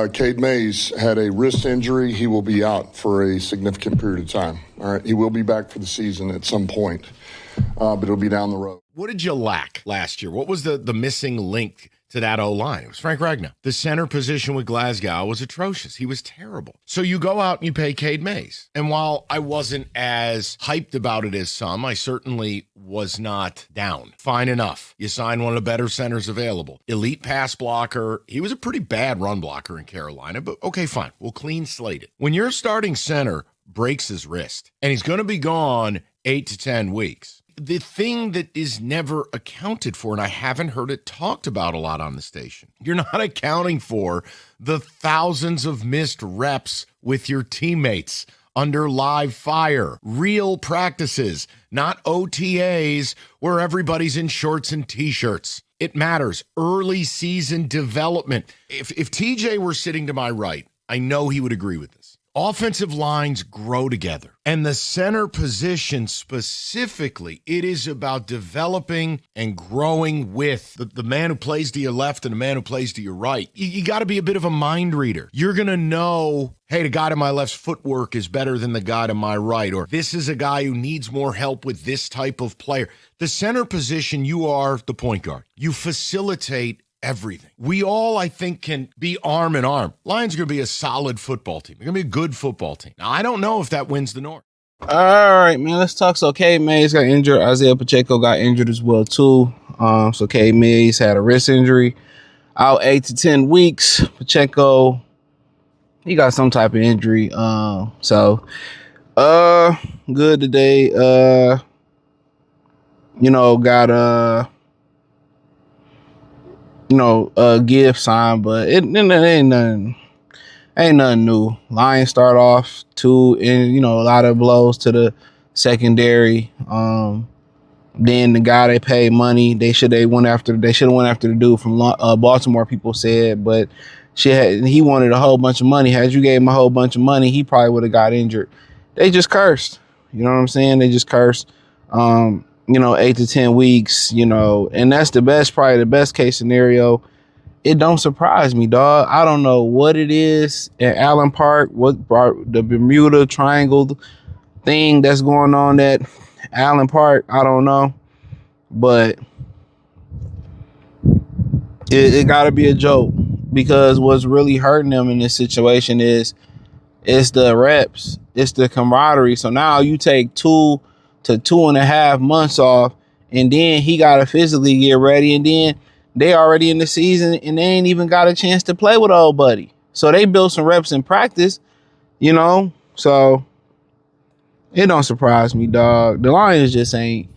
Cade Mays had a wrist injury. He will be out for a significant period of time. All right, he will be back for the season at some point, but it'll be down the road. What did you lack last year? What was the missing link to that O-line? It was Frank Ragnow. The center position with Glasgow was atrocious. He was terrible. So you go out and you pay Cade Mays. And while I wasn't as hyped about it as some, I certainly was not down. Fine enough. You sign one of the better centers available. Elite pass blocker. He was a pretty bad run blocker in Carolina, but okay, fine. We'll clean slate it. When your starting center breaks his wrist and he's going to be gone 8 to 10 weeks, the thing that is never accounted for, and I haven't heard it talked about a lot on the station, you're not accounting for the thousands of missed reps with your teammates under live fire, real practices, not OTAs where everybody's in shorts and T-shirts. It matters. Early season development. If TJ were sitting to my right, I know he would agree with this. Offensive lines grow together. And the center position specifically, it is about developing and growing with the man who plays to your left and the man who plays to your right. You got to be a bit of a mind reader. You're going to know, hey, the guy to my left's footwork is better than the guy to my right, or this is a guy who needs more help with this type of player. The center position, you are the point guard. You facilitate everything. We all, I think, can be arm in arm. Lions are going to be a solid football team. They're going to be a good football team. Now, I don't know if that wins the North. All right, man, let's talk. So Cade Mays got injured. Isaiah Pacheco got injured as well, too. So Cade Mays had a wrist injury. Out 8 to 10 weeks. Pacheco, he got some type of injury. Good today. Got a gift sign, but it ain't nothing new. Lions start off and a lot of blows to the secondary. Then the guy they paid money, they should have went after the dude from Baltimore, people said, but he wanted a whole bunch of money. Had you gave him a whole bunch of money, he probably would have got injured. They just cursed. You know what I'm saying? They just cursed. 8 to 10 weeks, and that's probably the best case scenario. It don't surprise me, dog. I don't know what it is at Allen Park, what brought the Bermuda Triangle thing that's going on at Allen Park. I don't know, but it got to be a joke, because what's really hurting them in this situation is it's the reps, it's the camaraderie. So now you take 2 to 2.5 months off, and then he got to physically get ready, and then they already in the season and they ain't even got a chance to play with old buddy. So they built some reps in practice, so it don't surprise me, dog. The Lions just ain't,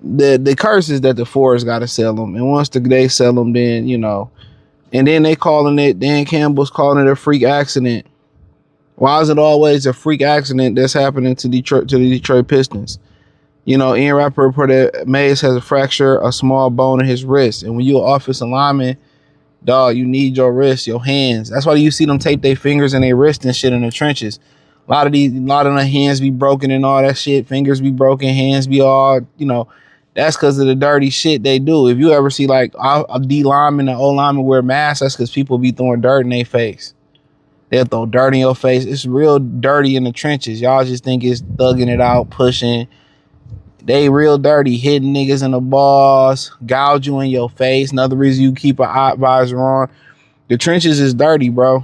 the curse is that the Forest got to sell them, and once they sell them, then and then they calling it, Dan Campbell's calling it a freak accident. Why is it always a freak accident that's happening to the Detroit Pistons? Ian Rappaport reported Mays has a fracture, a small bone in his wrist. And when you're an offensive lineman, dog, you need your wrist, your hands. That's why you see them tape their fingers and their wrist and shit in the trenches. A lot of the hands be broken and all that shit. Fingers be broken, hands be all, that's because of the dirty shit they do. If you ever see like a D lineman and O lineman wear masks, that's because people be throwing dirt in their face. They'll throw dirt in your face. It's real dirty in the trenches. Y'all just think it's thugging it out, pushing. They real dirty, hitting niggas in the balls, gouge you in your face. Another reason you keep an eye visor on. The trenches is dirty, bro.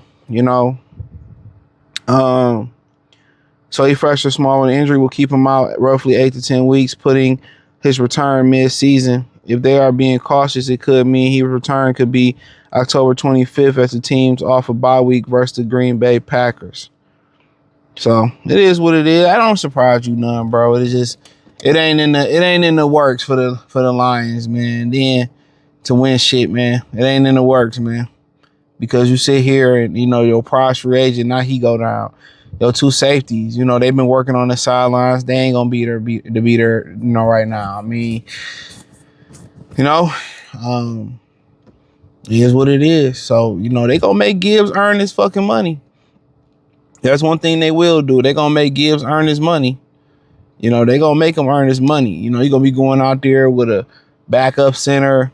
So he fractured small, and injury will keep him out roughly 8 to 10 weeks, putting his return mid-season. If they are being cautious, it could mean his return could be October 25th as the team's off a bye week versus the Green Bay Packers. So it is what it is. I don't surprise you none, bro. It is just it ain't in the works for the Lions, man. Then to win shit, man. It ain't in the works, man. Because you sit here and your prize free agent, now he go down. Your 2 safeties, they've been working on the sidelines. They ain't gonna be there right now. I mean, it is what it is. So, they gonna make Gibbs earn his fucking money. That's one thing they will do. They gonna make Gibbs earn his money. They gonna make him earn his money. You're gonna be going out there with a backup center,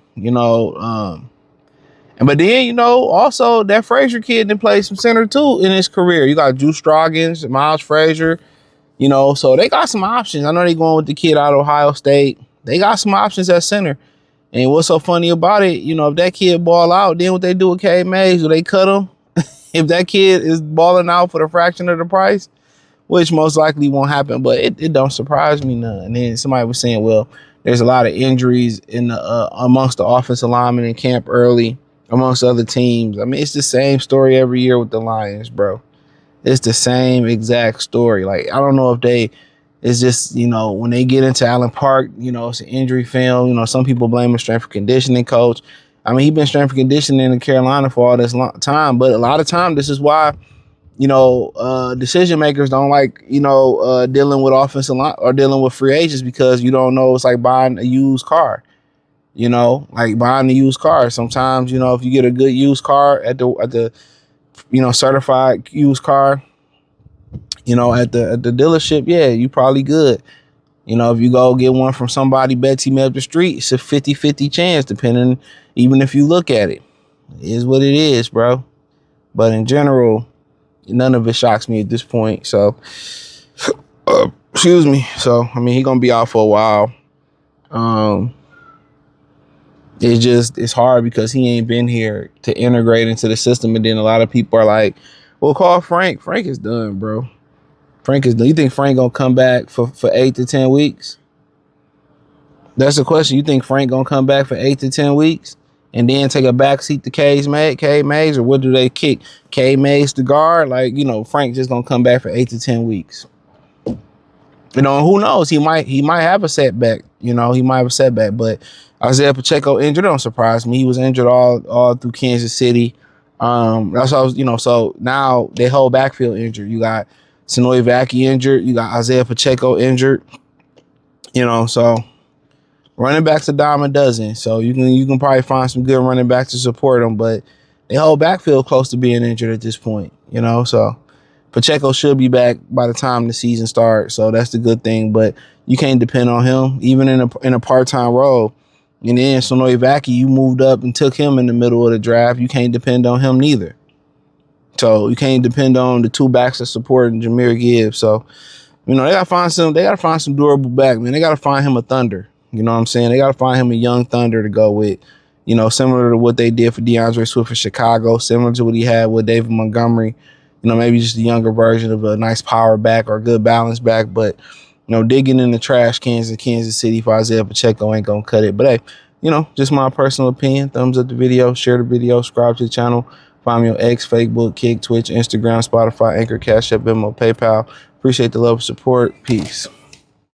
And but then, also that Frazier kid didn't play some center too in his career. You got Drew Stroggins, Miles Frazier, so they got some options. I know they going with the kid out of Ohio State. They got some options at center. And what's so funny about it, if that kid ball out, then what they do with Cade Mays, do they cut him? If that kid is balling out for the fraction of the price, which most likely won't happen, but it don't surprise me none. And then somebody was saying, well, there's a lot of injuries in amongst the offensive linemen in camp early, amongst other teams. I mean, it's the same story every year with the Lions, bro. It's the same exact story. Like, I don't know if it's just, when they get into Allen Park, it's an injury film. Some people blame the strength and conditioning coach. I mean, he's been strength and conditioning in Carolina for all this long time, but a lot of time, this is why, decision makers don't like, dealing with offensive line or dealing with free agents, because you don't know. It's like buying a used car, like buying a used car. Sometimes, if you get a good used car at the certified used car, at the dealership, yeah, you probably good. If you go get one from somebody, Betsy me up the street, it's a 50-50 chance, depending, even if you look at it. It is what it is, bro. But in general, none of it shocks me at this point. So, excuse me. So, I mean, he's going to be out for a while. It's hard because he ain't been here to integrate into the system. And then a lot of people are like, well, call Frank. Frank is done, bro. Frank is done. You think Frank going to come back for 8 to 10 weeks? That's the question. You think Frank going to come back for 8 to 10 weeks and then take a backseat to Cade Mays, or what do they kick? Cade Mays the guard? Like, Frank just going to come back for 8 to 10 weeks. Who knows? He might have a setback. He might have a setback. But Isaiah Pacheco injured don't surprise me. He was injured all through Kansas City. That's why I was, so now they whole backfield injured. You got Sanoy Vaki injured. You got Isaiah Pacheco injured. So running backs a dime a dozen. So you can probably find some good running backs to support them, but they whole backfield close to being injured at this point. So Pacheco should be back by the time the season starts. So that's the good thing, but you can't depend on him, even in a part-time role. And then Sanoy Vaki, you moved up and took him in the middle of the draft. You can't depend on him neither. So you can't depend on the two backs that support Jahmyr Gibbs. So, they gotta find some durable back, man. They gotta find him a Thunder. You know what I'm saying? They gotta find him a young Thunder to go with. Similar to what they did for DeAndre Swift in Chicago, similar to what he had with David Montgomery. Maybe just a younger version of a nice power back or a good balance back. But, digging in the trash cans in Kansas City for Isaiah Pacheco ain't gonna cut it. But hey, just my personal opinion. Thumbs up the video, share the video, subscribe to the channel. Find me on X, Facebook, Kick, Twitch, Instagram, Spotify, Anchor, Cash App, Venmo, PayPal. Appreciate the love and support. Peace.